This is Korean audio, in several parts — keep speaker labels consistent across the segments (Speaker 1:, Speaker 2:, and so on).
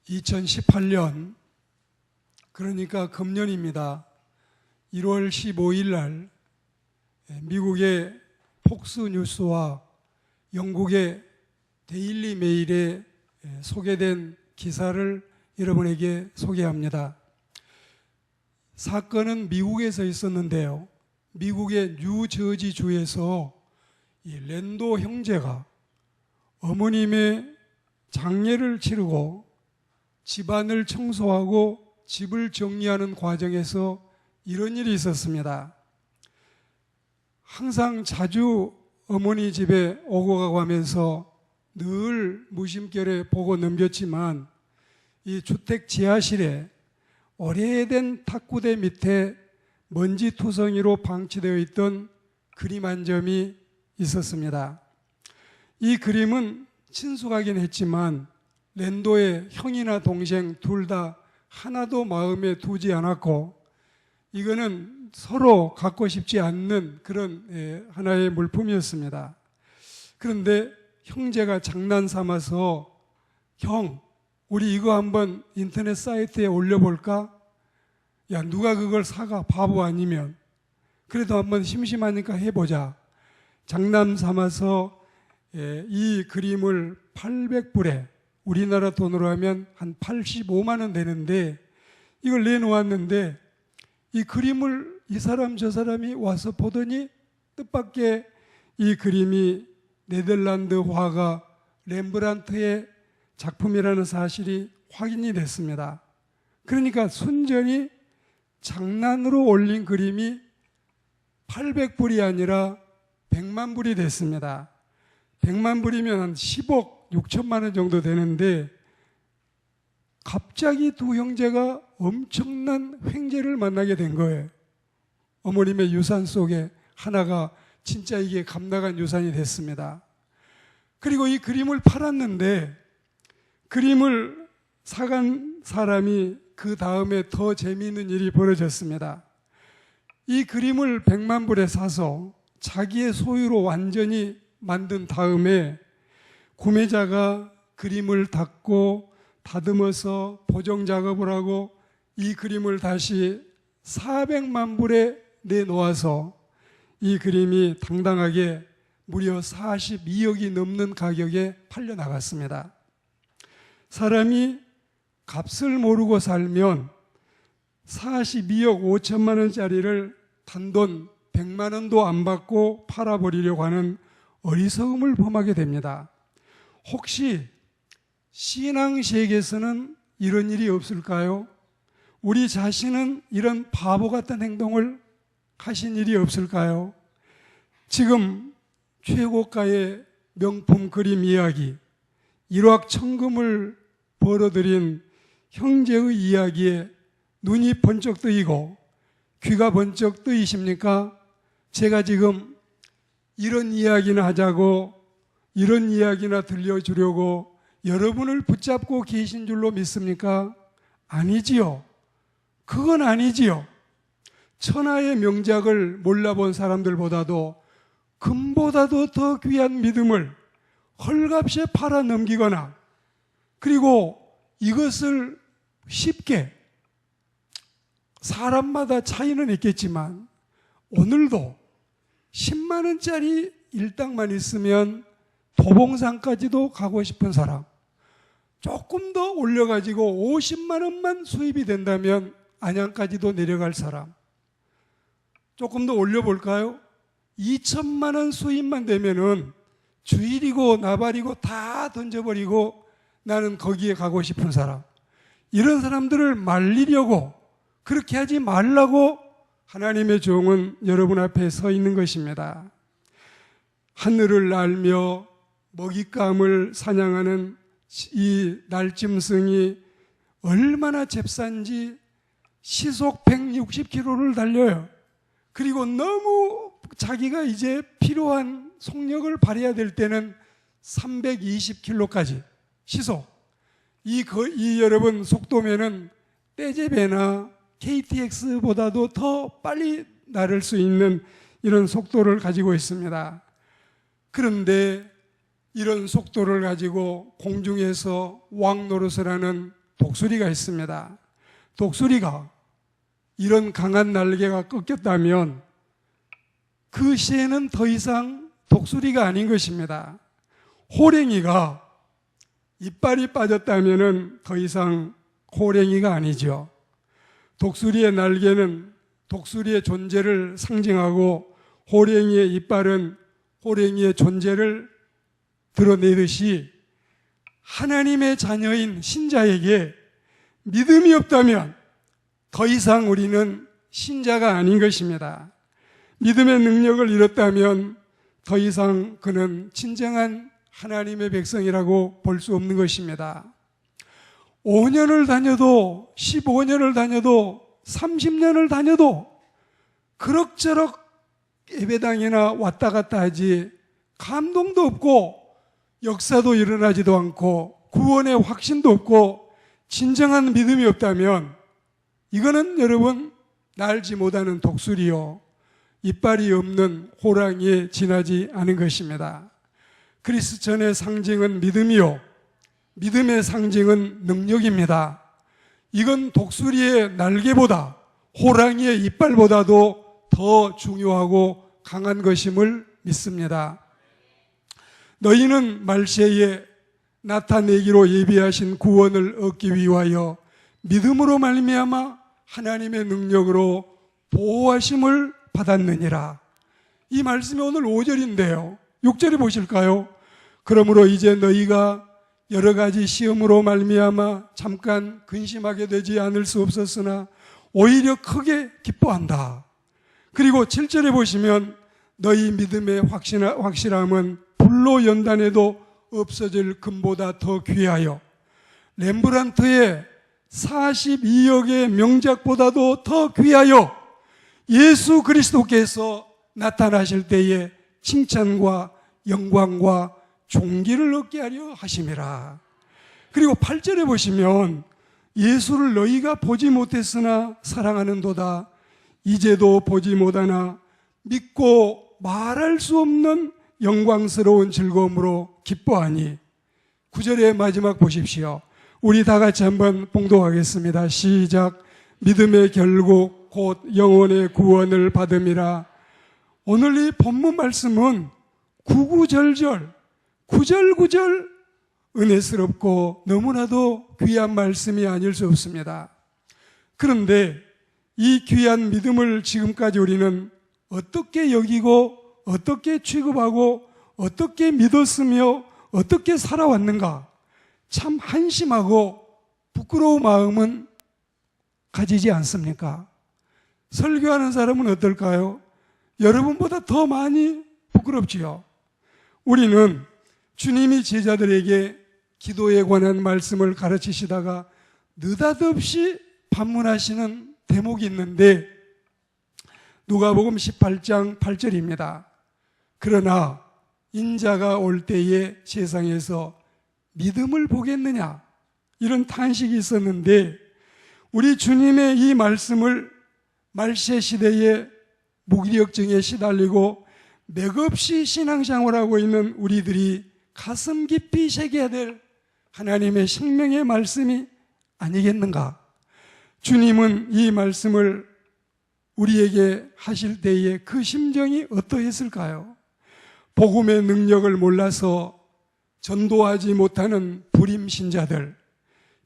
Speaker 1: 2018년, 그러니까 금년입니다. 1월 15일 날 미국의 폭스뉴스와 영국의 데일리 메일에 소개된 기사를 여러분에게 소개합니다. 사건은 미국에서 있었는데요. 미국의 뉴저지 주에서 이 랜도 형제가 어머님의 장례를 치르고 집안을 청소하고 집을 정리하는 과정에서 이런 일이 있었습니다. 항상 자주 어머니 집에 오고 가고 하면서 늘 무심결에 보고 넘겼지만 이 주택 지하실에 오래된 탁구대 밑에 먼지투성이로 방치되어 있던 그림 한 점이 있었습니다. 이 그림은 친숙하긴 했지만 랜도의 형이나 동생 둘 다 하나도 마음에 두지 않았고, 이거는 서로 갖고 싶지 않는 그런 하나의 물품이었습니다. 그런데 형제가 장난 삼아서 형, 우리 이거 한번 인터넷 사이트에 올려볼까? 야, 누가 그걸 사가? 바보 아니면. 그래도 한번 심심하니까 해보자. 장난 삼아서 이 그림을 800불에 우리나라 돈으로 하면 한 85만 원 되는데 이걸 내놓았는데, 이 그림을 이 사람 저 사람이 와서 보더니 뜻밖의 이 그림이 네덜란드 화가 렘브란트의 작품이라는 사실이 확인이 됐습니다. 그러니까 순전히 장난으로 올린 그림이 800불이 아니라 100만 불이 됐습니다. 100만 불이면 한 10억 6천만 원 정도 되는데, 갑자기 두 형제가 엄청난 횡재를 만나게 된 거예요. 어머님의 유산 속에 하나가 진짜 이게 값나간 유산이 됐습니다. 그리고 이 그림을 팔았는데, 그림을 사간 사람이 그 다음에 더 재미있는 일이 벌어졌습니다. 이 그림을 100만 불에 사서 자기의 소유로 완전히 만든 다음에 구매자가 그림을 닦고 다듬어서 보정 작업을 하고 이 그림을 다시 400만 불에 내놓아서 이 그림이 당당하게 무려 42억이 넘는 가격에 팔려나갔습니다. 사람이 값을 모르고 살면 42억 5천만 원짜리를 단돈 100만 원도 안 받고 팔아버리려고 하는 어리석음을 범하게 됩니다. 혹시 신앙 세계에서는 이런 일이 없을까요? 우리 자신은 이런 바보 같은 행동을 하신 일이 없을까요? 지금 최고가의 명품 그림 이야기, 일확천금을 벌어들인 형제의 이야기에 눈이 번쩍 뜨이고 귀가 번쩍 뜨이십니까? 제가 지금 이런 이야기나 하자고, 이런 이야기나 들려주려고 여러분을 붙잡고 계신 줄로 믿습니까? 아니지요. 그건 아니지요. 천하의 명작을 몰라본 사람들보다도 금보다도 더 귀한 믿음을 헐값에 팔아 넘기거나, 그리고 이것을 쉽게, 사람마다 차이는 있겠지만 오늘도 10만 원짜리 일당만 있으면 도봉산까지도 가고 싶은 사람, 조금 더 올려가지고 50만 원만 수입이 된다면 안양까지도 내려갈 사람, 조금 더 올려볼까요? 2천만 원 수입만 되면은 주일이고 나발이고 다 던져버리고 나는 거기에 가고 싶은 사람, 이런 사람들을 말리려고, 그렇게 하지 말라고 하나님의 종은 여러분 앞에 서 있는 것입니다. 하늘을 날며 먹잇감을 사냥하는 이 날짐승이 얼마나 잽싼지 시속 160km를 달려요. 그리고 너무 자기가 이제 필요한 속력을 발휘해야 될 때는 320km까지 시속. 이 여러분 속도면은 떼제베나 KTX보다도 더 빨리 나를 수 있는 이런 속도를 가지고 있습니다. 그런데 이런 속도를 가지고 공중에서 왕노릇을 하는 독수리가 있습니다. 독수리가 이런 강한 날개가 꺾였다면 그 시에는 더 이상 독수리가 아닌 것입니다. 호랭이가 이빨이 빠졌다면 더 이상 호랭이가 아니죠. 독수리의 날개는 독수리의 존재를 상징하고 호랭이의 이빨은 호랭이의 존재를 드러내듯이 하나님의 자녀인 신자에게 믿음이 없다면 더 이상 우리는 신자가 아닌 것입니다. 믿음의 능력을 잃었다면 더 이상 그는 진정한 하나님의 백성이라고 볼 수 없는 것입니다. 5년을 다녀도 15년을 다녀도 30년을 다녀도 그럭저럭 예배당이나 왔다 갔다 하지 감동도 없고 역사도 일어나지도 않고 구원의 확신도 없고 진정한 믿음이 없다면 이거는 여러분 날지 못하는 독수리요 이빨이 없는 호랑이에 지나지 않은 것입니다. 크리스천의 상징은 믿음이요 믿음의 상징은 능력입니다. 이건 독수리의 날개보다 호랑이의 이빨보다도 더 중요하고 강한 것임을 믿습니다. 너희는 말세에 나타내기로 예비하신 구원을 얻기 위하여 믿음으로 말미암아 하나님의 능력으로 보호하심을 받았느니라. 이 말씀이 오늘 5절인데요. 6절에 보실까요? 그러므로 이제 너희가 여러 가지 시험으로 말미암아 잠깐 근심하게 되지 않을 수 없었으나 오히려 크게 기뻐한다. 그리고 7절에 보시면 너희 믿음의 확실함은 불로 연단해도 없어질 금보다 더 귀하여 렘브란트의 42억의 명작보다도 더 귀하여 예수 그리스도께서 나타나실 때에 칭찬과 영광과 존귀를 얻게 하려 하심이라. 그리고 8절에 보시면 예수를 너희가 보지 못했으나 사랑하는도다. 이제도 보지 못하나 믿고 말할 수 없는 영광스러운 즐거움으로 기뻐하니. 9절의 마지막 보십시오. 우리 다 같이 한번 봉독하겠습니다. 시작. 믿음의 결국 곧 영혼의 구원을 받음이라. 오늘 이 본문 말씀은 구구절절 구절구절 은혜스럽고 너무나도 귀한 말씀이 아닐 수 없습니다. 그런데 이 귀한 믿음을 지금까지 우리는 어떻게 여기고 어떻게 취급하고 어떻게 믿었으며 어떻게 살아왔는가 참 한심하고 부끄러운 마음은 가지지 않습니까? 설교하는 사람은 어떨까요? 여러분보다 더 많이 부끄럽지요. 우리는 주님이 제자들에게 기도에 관한 말씀을 가르치시다가 느닷없이 반문하시는 대목이 있는데 누가복음 18장 8절입니다. 그러나 인자가 올 때에 세상에서 믿음을 보겠느냐 이런 탄식이 있었는데 우리 주님의 이 말씀을 말세 시대에 무기력증에 시달리고 맥없이 신앙생활하고 있는 우리들이 가슴 깊이 새겨야 될 하나님의 생명의 말씀이 아니겠는가? 주님은 이 말씀을 우리에게 하실 때에 그 심정이 어떠했을까요? 복음의 능력을 몰라서 전도하지 못하는 불임신자들,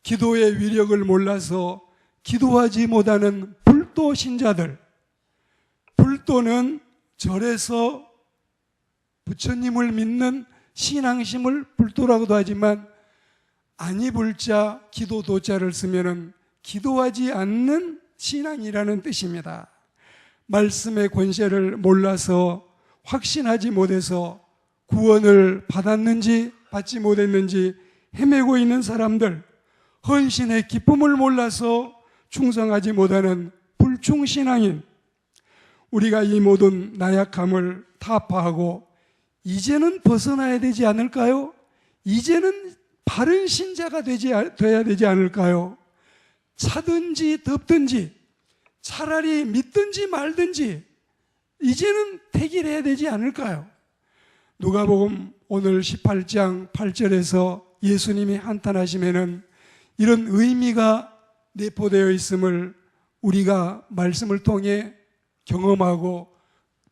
Speaker 1: 기도의 위력을 몰라서 기도하지 못하는 불도신자들, 불도는 절에서 부처님을 믿는 신앙심을 불도라고도 하지만 아니불자 기도도자를 쓰면은 기도하지 않는 신앙이라는 뜻입니다. 말씀의 권세를 몰라서 확신하지 못해서 구원을 받았는지 받지 못했는지 헤매고 있는 사람들, 헌신의 기쁨을 몰라서 충성하지 못하는 불충신앙인, 우리가 이 모든 나약함을 타파하고 이제는 벗어나야 되지 않을까요? 이제는 바른 신자가 돼야 되지 않을까요? 차든지 덥든지 차라리 믿든지 말든지 이제는 택일해야 되지 않을까요? 누가복음 오늘 18장 8절에서 예수님이 한탄하시면은 이런 의미가 내포되어 있음을 우리가 말씀을 통해 경험하고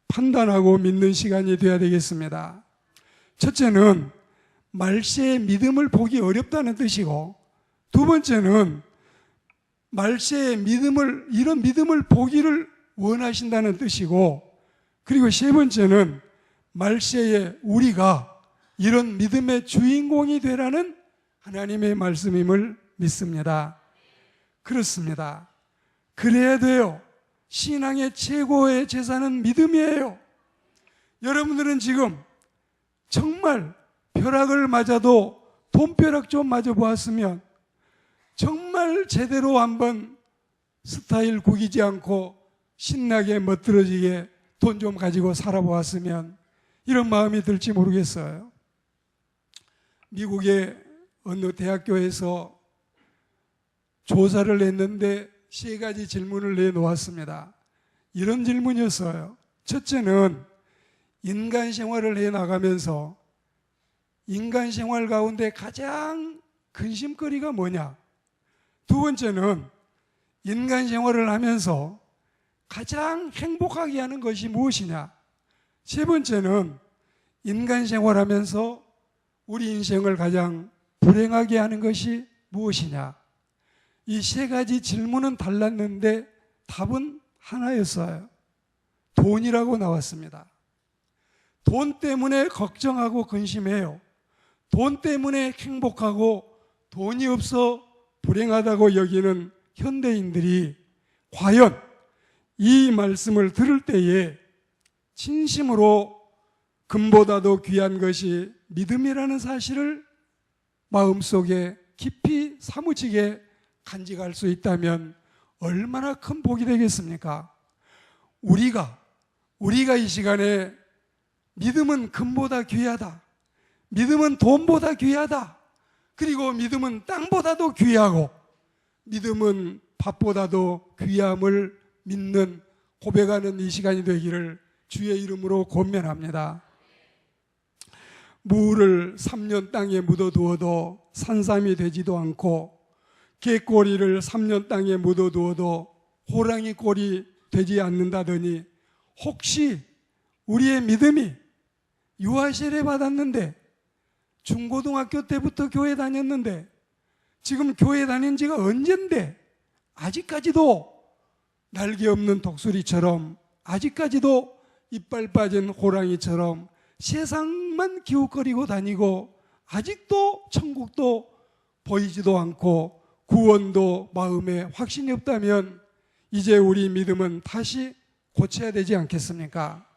Speaker 1: 판단하고 믿는 시간이 되어야 되겠습니다. 첫째는 말세의 믿음을 보기 어렵다는 뜻이고, 두 번째는 말세의 믿음을, 이런 믿음을 보기를 원하신다는 뜻이고, 그리고 세 번째는 말세에 우리가 이런 믿음의 주인공이 되라는 하나님의 말씀임을 믿습니다. 그렇습니다. 그래야 돼요. 신앙의 최고의 재산은 믿음이에요. 여러분들은 지금 정말 벼락을 맞아도 돈벼락 좀 맞아보았으면, 정말 제대로 한번 스타일 구기지 않고 신나게 멋들어지게 돈 좀 가지고 살아보았으면 이런 마음이 들지 모르겠어요. 미국의 어느 대학교에서 조사를 했는데 세 가지 질문을 내놓았습니다. 이런 질문이었어요. 첫째는 인간 생활을 해나가면서 인간 생활 가운데 가장 근심거리가 뭐냐? 두 번째는 인간 생활을 하면서 가장 행복하게 하는 것이 무엇이냐? 세 번째는 인간 생활하면서 우리 인생을 가장 불행하게 하는 것이 무엇이냐? 이 세 가지 질문은 달랐는데 답은 하나였어요. 돈이라고 나왔습니다. 돈 때문에 걱정하고 근심해요. 돈 때문에 행복하고 돈이 없어 불행하다고 여기는 현대인들이 과연 이 말씀을 들을 때에 진심으로 금보다도 귀한 것이 믿음이라는 사실을 마음속에 깊이 사무치게 간직할 수 있다면 얼마나 큰 복이 되겠습니까? 우리가 이 시간에 믿음은 금보다 귀하다, 믿음은 돈보다 귀하다, 그리고 믿음은 땅보다도 귀하고 믿음은 밥보다도 귀함을 믿는 고백하는 이 시간이 되기를 주의 이름으로 권면합니다. 무를 3년 땅에 묻어두어도 산삼이 되지도 않고 개꼬리를 3년 땅에 묻어두어도 호랑이 꼴이 되지 않는다더니, 혹시 우리의 믿음이 유아세례 받았는데 중고등학교 때부터 교회 다녔는데 지금 교회 다닌 지가 언젠데 아직까지도 날개 없는 독수리처럼, 아직까지도 이빨 빠진 호랑이처럼 세상만 기웃거리고 다니고 아직도 천국도 보이지도 않고 구원도 마음에 확신이 없다면 이제 우리 믿음은 다시 고쳐야 되지 않겠습니까?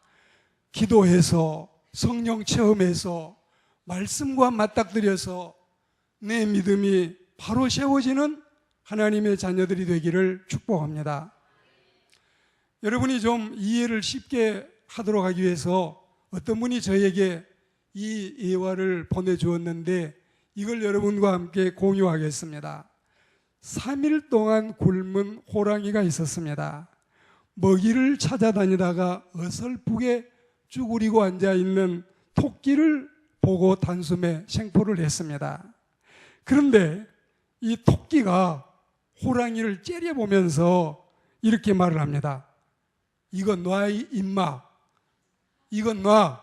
Speaker 1: 기도해서 성령 체험해서 말씀과 맞닥뜨려서 내 믿음이 바로 세워지는 하나님의 자녀들이 되기를 축복합니다. 여러분이 좀 이해를 쉽게 하도록 하기 위해서 어떤 분이 저에게 이 예화를 보내주었는데 이걸 여러분과 함께 공유하겠습니다. 3일 동안 굶은 호랑이가 있었습니다. 먹이를 찾아다니다가 어설프게 쭈그리고 앉아있는 토끼를 보고 단숨에 생포를 했습니다. 그런데 이 토끼가 호랑이를 째려보면서 이렇게 말을 합니다. 이건 놔, 임마. 이건 놔.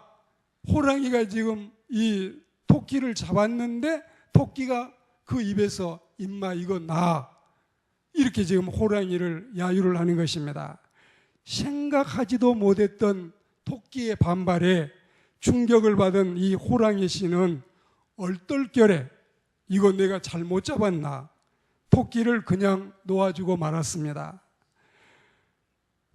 Speaker 1: 호랑이가 지금 이 토끼를 잡았는데 토끼가 그 입에서 임마 이건 놔. 이렇게 지금 호랑이를 야유를 하는 것입니다. 생각하지도 못했던 토끼의 반발에 충격을 받은 이 호랑이 씨는 얼떨결에 이거 내가 잘못 잡았나, 토끼를 그냥 놓아주고 말았습니다.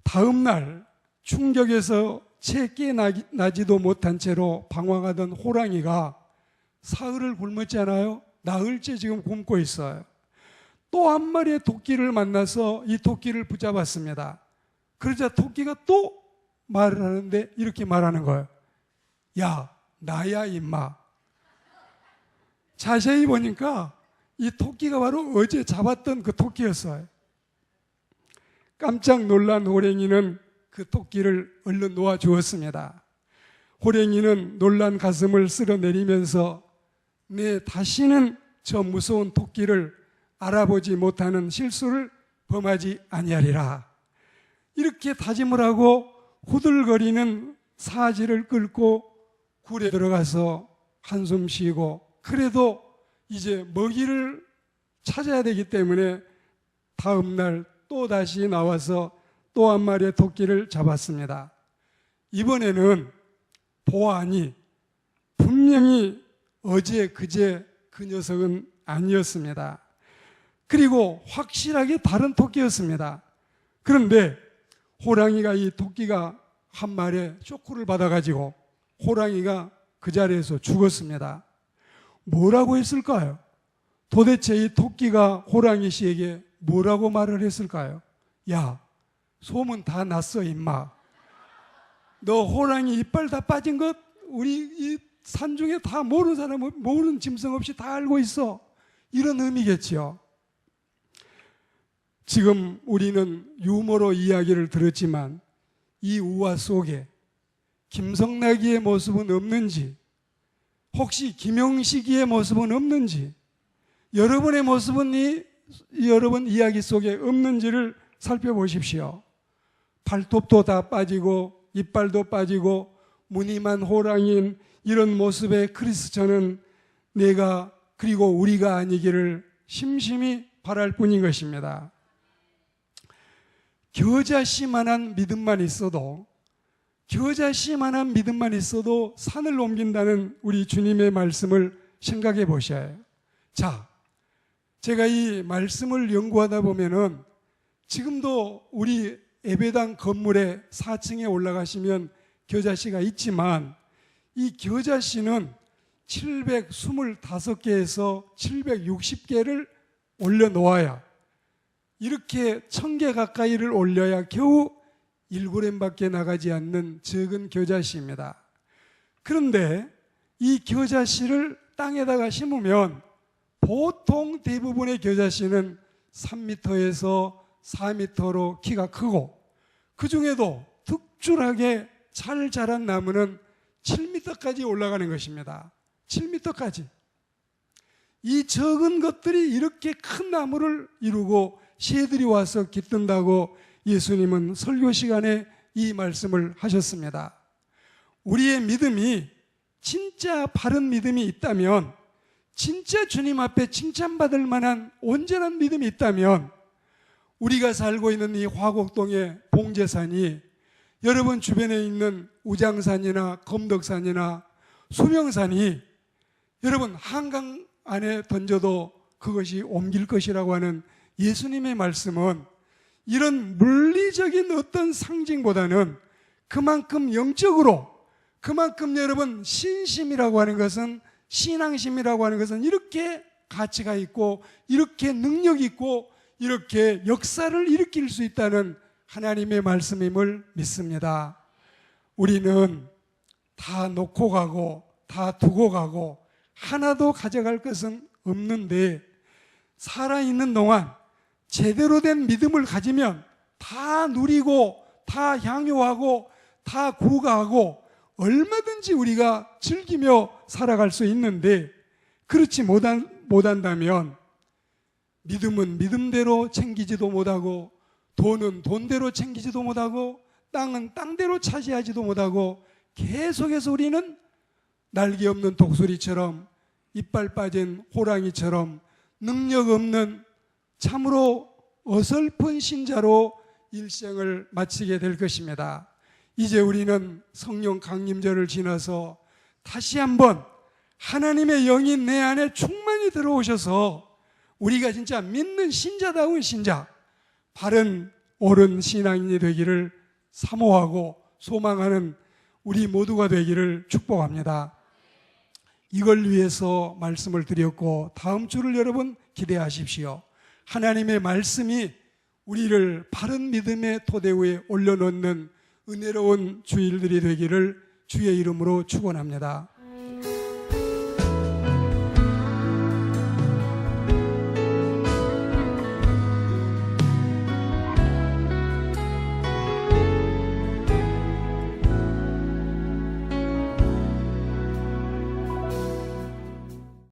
Speaker 1: 다음 날 충격에서 채 깨나지도 못한 채로 방황하던 호랑이가 사흘을 굶었잖아요. 나흘째 지금 굶고 있어요. 또 한 마리의 토끼를 만나서 이 토끼를 붙잡았습니다. 그러자 토끼가 또 말을 하는데 이렇게 말하는 거예요. 야, 나야 임마. 자세히 보니까 이 토끼가 바로 어제 잡았던 그 토끼였어요. 깜짝 놀란 호랭이는 그 토끼를 얼른 놓아주었습니다. 호랭이는 놀란 가슴을 쓸어내리면서 내 다시는 저 무서운 토끼를 알아보지 못하는 실수를 범하지 아니하리라. 이렇게 다짐을 하고 후들거리는 사지를 끌고 굴에 들어가서 한숨 쉬고, 그래도 이제 먹이를 찾아야 되기 때문에 다음날 또 다시 나와서 또 한 마리의 토끼를 잡았습니다. 이번에는 보아하니 분명히 어제 그제 그 녀석은 아니었습니다. 그리고 확실하게 다른 토끼였습니다. 그런데 호랑이가 이 토끼가 한 마리의 쇼크를 받아가지고 호랑이가 그 자리에서 죽었습니다. 뭐라고 했을까요? 도대체 이 토끼가 호랑이 씨에게 뭐라고 말을 했을까요? 야, 소문 다 났어 임마. 너 호랑이 이빨 다 빠진 것 우리 이 산중에 다 모르는 사람은 모르는 짐승 없이 다 알고 있어. 이런 의미겠지요. 지금 우리는 유머로 이야기를 들었지만 이 우화 속에 김성나기의 모습은 없는지, 혹시 김영식이의 모습은 없는지, 여러분의 모습은 여러분 이야기 속에 없는지를 살펴보십시오. 발톱도 다 빠지고 이빨도 빠지고 무늬만 호랑이인 이런 모습의 크리스천은 내가 그리고 우리가 아니기를 심심히 바랄 뿐인 것입니다. 겨자씨만한 믿음만 있어도, 겨자씨만한 믿음만 있어도 산을 옮긴다는 우리 주님의 말씀을 생각해 보셔야 해요. 자, 제가 이 말씀을 연구하다 보면은 지금도 우리 예배당 건물에 4층에 올라가시면 겨자씨가 있지만 이 겨자씨는 725개에서 760개를 올려놓아야, 이렇게 1000개 가까이를 올려야 겨우 1g 나가지 않는 적은 겨자씨입니다. 그런데 이 겨자씨를 땅에다가 심으면 보통 대부분의 겨자씨는 3m에서 4m로 키가 크고, 그 중에도 특출하게 잘 자란 나무는 7m까지 올라가는 것입니다. 7m까지. 이 적은 것들이 이렇게 큰 나무를 이루고 새들이 와서 깃든다고 예수님은 설교 시간에 이 말씀을 하셨습니다. 우리의 믿음이 진짜 바른 믿음이 있다면, 진짜 주님 앞에 칭찬받을 만한 온전한 믿음이 있다면, 우리가 살고 있는 이 화곡동의 봉제산이 여러분 주변에 있는 우장산이나 검덕산이나 수명산이 여러분 한강 안에 던져도 그것이 옮길 것이라고 하는 예수님의 말씀은 이런 물리적인 어떤 상징보다는 그만큼 영적으로, 그만큼 여러분 신심이라고 하는 것은, 신앙심이라고 하는 것은 이렇게 가치가 있고 이렇게 능력 있고 이렇게 역사를 일으킬 수 있다는 하나님의 말씀임을 믿습니다. 우리는 다 놓고 가고 다 두고 가고 하나도 가져갈 것은 없는데, 살아있는 동안 제대로 된 믿음을 가지면 다 누리고 다 향유하고 다 구가하고 얼마든지 우리가 즐기며 살아갈 수 있는데, 그렇지 못한다면 믿음은 믿음대로 챙기지도 못하고, 돈은 돈대로 챙기지도 못하고, 땅은 땅대로 차지하지도 못하고, 계속해서 우리는 날개 없는 독수리처럼, 이빨 빠진 호랑이처럼 능력 없는 참으로 어설픈 신자로 일생을 마치게 될 것입니다. 이제 우리는 성령 강림절을 지나서 다시 한번 하나님의 영이 내 안에 충만히 들어오셔서 우리가 진짜 믿는 신자다운 신자, 바른 옳은 신앙인이 되기를 사모하고 소망하는 우리 모두가 되기를 축복합니다. 이걸 위해서 말씀을 드렸고, 다음 주를 여러분 기대하십시오. 하나님의 말씀이 우리를 바른 믿음의 토대 위에 올려놓는 은혜로운 주일들이 되기를 주의 이름으로 축원합니다.